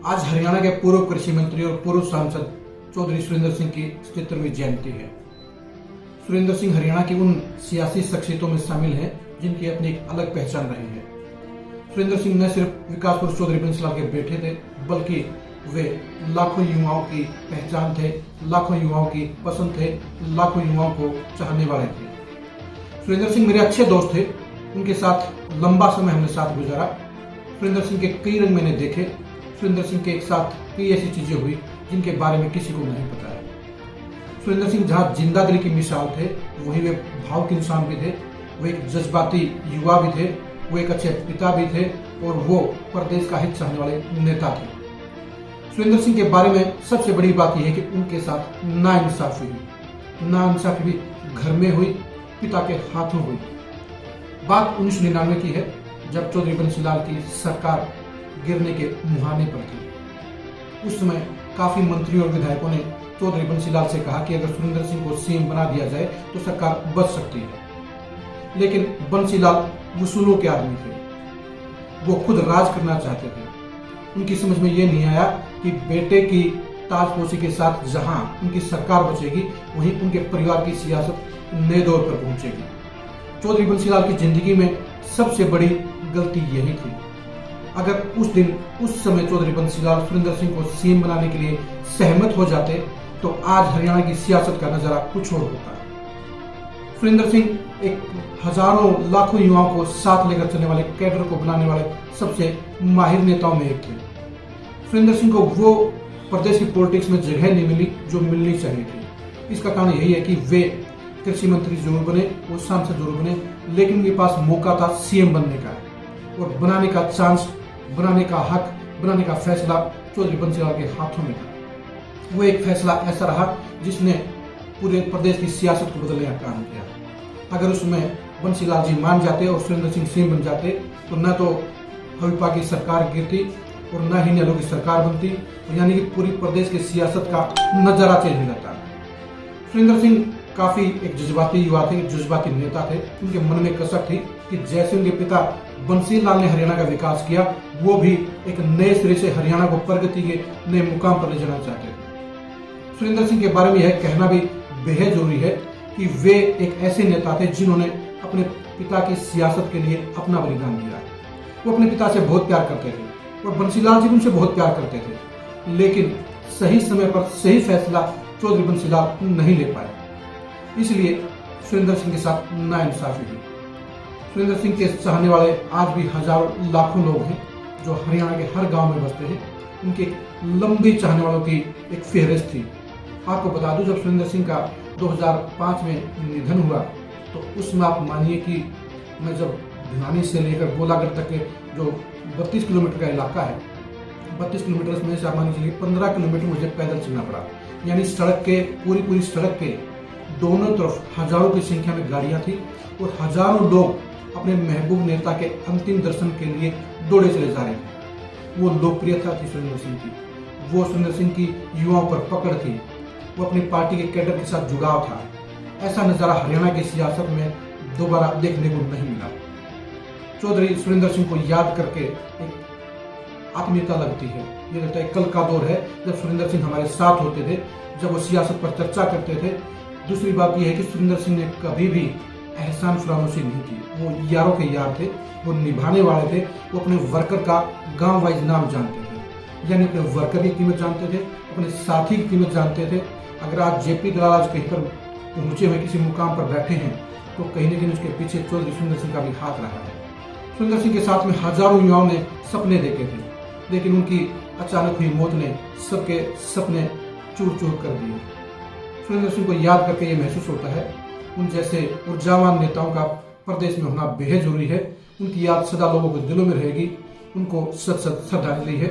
आज हरियाणा के पूर्व कृषि मंत्री और पूर्व सांसद चौधरी सुरेंद्र सिंह की 77वीं जयंती है। सुरेंद्र सिंह हरियाणा की उन सियासी शख्सियतों में शामिल हैं जिनकी अपनी एक अलग पहचान रही है। सुरेंद्र सिंह न सिर्फ विकास पुरुष चौधरी बंसीलाल के बेटे थे, बल्कि वे लाखों युवाओं की पहचान थे, लाखों युवाओं की पसंद थे, लाखों युवाओं को चाहने वाले थे। सुरेंद्र सिंह मेरे अच्छे दोस्त थे, उनके साथ लंबा समय हमने साथ गुजारा। सुरेंद्र सिंह के कई रंग मैंने देखे। सुरेंद्र सिंह के एक साथ कई ऐसी चीजें हुई जिनके बारे में किसी को नहीं पता है। सुरेंद्र सिंह जहाँ जिंदा दिली की मिसाल थे, वहीं वे भावुक इंसान भी थे, वो एक जज्बाती युवा भी थे, वो एक अच्छे पिता भी थे और वो प्रदेश का हित चाहने वाले नेता थे। सुरेंद्र सिंह के बारे में सबसे बड़ी बात यह है कि उनके साथ नाइंसाफी हुई। नाइंसाफी भी घर में हुई, पिता के हाथों हुई। बात 1999 की है, जब चौधरी बंसीलाल की सरकार गिरने के मुहाने पर थी। उस समय काफी मंत्रियों और विधायकों ने चौधरी बंसीलाल से कहा कि अगर सुरेंद्र सिंह को सीएम बना दिया जाए तो सरकार बच सकती है। लेकिन बंसीलाल वसूलों के आदमी थे, वो खुद राज करना चाहते थे। उनकी समझ में ये नहीं आया कि बेटे की ताजपोशी के साथ जहां उनकी सरकार बचेगी, वहीं उनके परिवार की सियासत नए दौर पर पहुंचेगी। चौधरी बंसीलाल की जिंदगी में सबसे बड़ी गलती यही थी। अगर उस समय चौधरी बंसीलाल सुरेंद्र सिंह को सीएम बनाने के लिए सहमत हो जाते तो आज हरियाणा की सियासत का नजारा कुछ और होता। सुरेंद्र सिंह एक हजारों लाखों युवाओं को साथ लेकर चलने वाले, कैडर को बनाने वाले सबसे माहिर नेताओं में एक थे। सुरेंद्र सिंह को वो प्रदेश की पॉलिटिक्स में जगह नहीं मिली जो मिलनी चाहिए थी। इसका कारण यही है कि वे कृषि मंत्री जरूर बने, वो सांसद जरूर बने, लेकिन उनके पास मौका था सीएम बनने का, और बनाने का चांस, बनाने का हक, बनाने का फैसला चौधरी बंसीलाल के हाथों में था। वो एक फैसला ऐसा रहा जिसने पूरे प्रदेश की सियासत को बदलने का काम किया। अगर उसमें बंसीलाल जी मान जाते और सुरेंद्र सिंह सीएम बन जाते तो न तो भाजपा की सरकार गिरती और न ही नेहरू की सरकार बनती, यानी कि पूरी प्रदेश की सियासत का नजारा चेंज हो जाता। सुरेंद्र सिंह काफी एक जज्बाती युवा थे, जज्बाती नेता थे। उनके मन में कसक थी कि जैसे उनके पिता बंसीलाल ने हरियाणा का विकास किया, वो भी एक नए सिरे से हरियाणा को प्रगति के नए मुकाम पर ले जाना चाहते थे। सुरेंद्र सिंह के बारे में यह कहना भी बेहद जरूरी है कि वे एक ऐसे नेता थे जिन्होंने अपने पिता की सियासत के लिए अपना बलिदान दिया। वो अपने पिता से बहुत प्यार करते थे और बंसीलाल जी उनसे बहुत प्यार करते थे, लेकिन सही समय पर सही फैसला चौधरी बंसीलाल नहीं ले पाए। इसलिए सुरेंद्र सिंह के साथ नाइंसाफी हुई। सुरेंद्र सिंह के चाहने वाले आज भी हजारों लाखों लोग हैं जो हरियाणा के हर गांव में बसते हैं। उनके लंबी चाहने वालों की एक फहरिस्त थी। आपको बता दूं, जब सुरेंद्र सिंह का 2005 में निधन हुआ तो उसमें आप मानिए कि मैं जब भिवानी से लेकर गोलागढ़ तक के जो 32 किलोमीटर का इलाका है, 32 किलोमीटर में से आप मान लीजिए 15 किलोमीटर मुझे पैदल चलना पड़ा। यानी सड़क के पूरी सड़क के दोनों तरफ हजारों की संख्या में गाड़ियां थी और हजारों लोग अपने महबूब नेता के अंतिम दर्शन के लिए दौड़े चले जा रहे थे। वो लोकप्रियता थी सुरेंद्र सिंह की, वो सुरेंद्र सिंह की युवाओं पर पकड़ थी, वो अपनी पार्टी के कैडर के साथ जुड़ाव था। ऐसा नजारा हरियाणा की सियासत में दोबारा देखने को नहीं मिला। चौधरी सुरेंद्र सिंह को याद करके एक आत्मीयता लगती है। ये लगता है कल का दौर है जब सुरेंद्र सिंह हमारे साथ होते थे, जब वो सियासत पर चर्चा करते थे। दूसरी बात यह है कि सुरेंद्र सिंह ने कभी भी एहसान फरामोशी नहीं की। वो यारों के यार थे, वो निभाने वाले थे। वो अपने वर्कर का गांव वाइज नाम जानते थे, यानी अपने वर्कर की कीमत जानते थे, अपने साथी की कीमत जानते थे। अगर आज जेपी दलाल आज कहीं पर पहुंचे हुए किसी मुकाम पर बैठे हैं तो कहीं न कहीं उसके पीछे चौधरी सुरेंद्र सिंह का भी हाथ रहा है। सुरेंद्र सिंह के साथ में हजारों युवाओं ने सपने देखे थे, लेकिन उनकी अचानक हुई मौत ने सबके सपने चूर चूर कर दिए। सुरेंद्र सिंह को याद करके ये महसूस होता है उन जैसे ऊर्जावान नेताओं का प्रदेश में होना बेहद जरूरी है। उनकी याद सदा लोगों के दिलों में रहेगी। उनको सत श्रद्धांजलि है।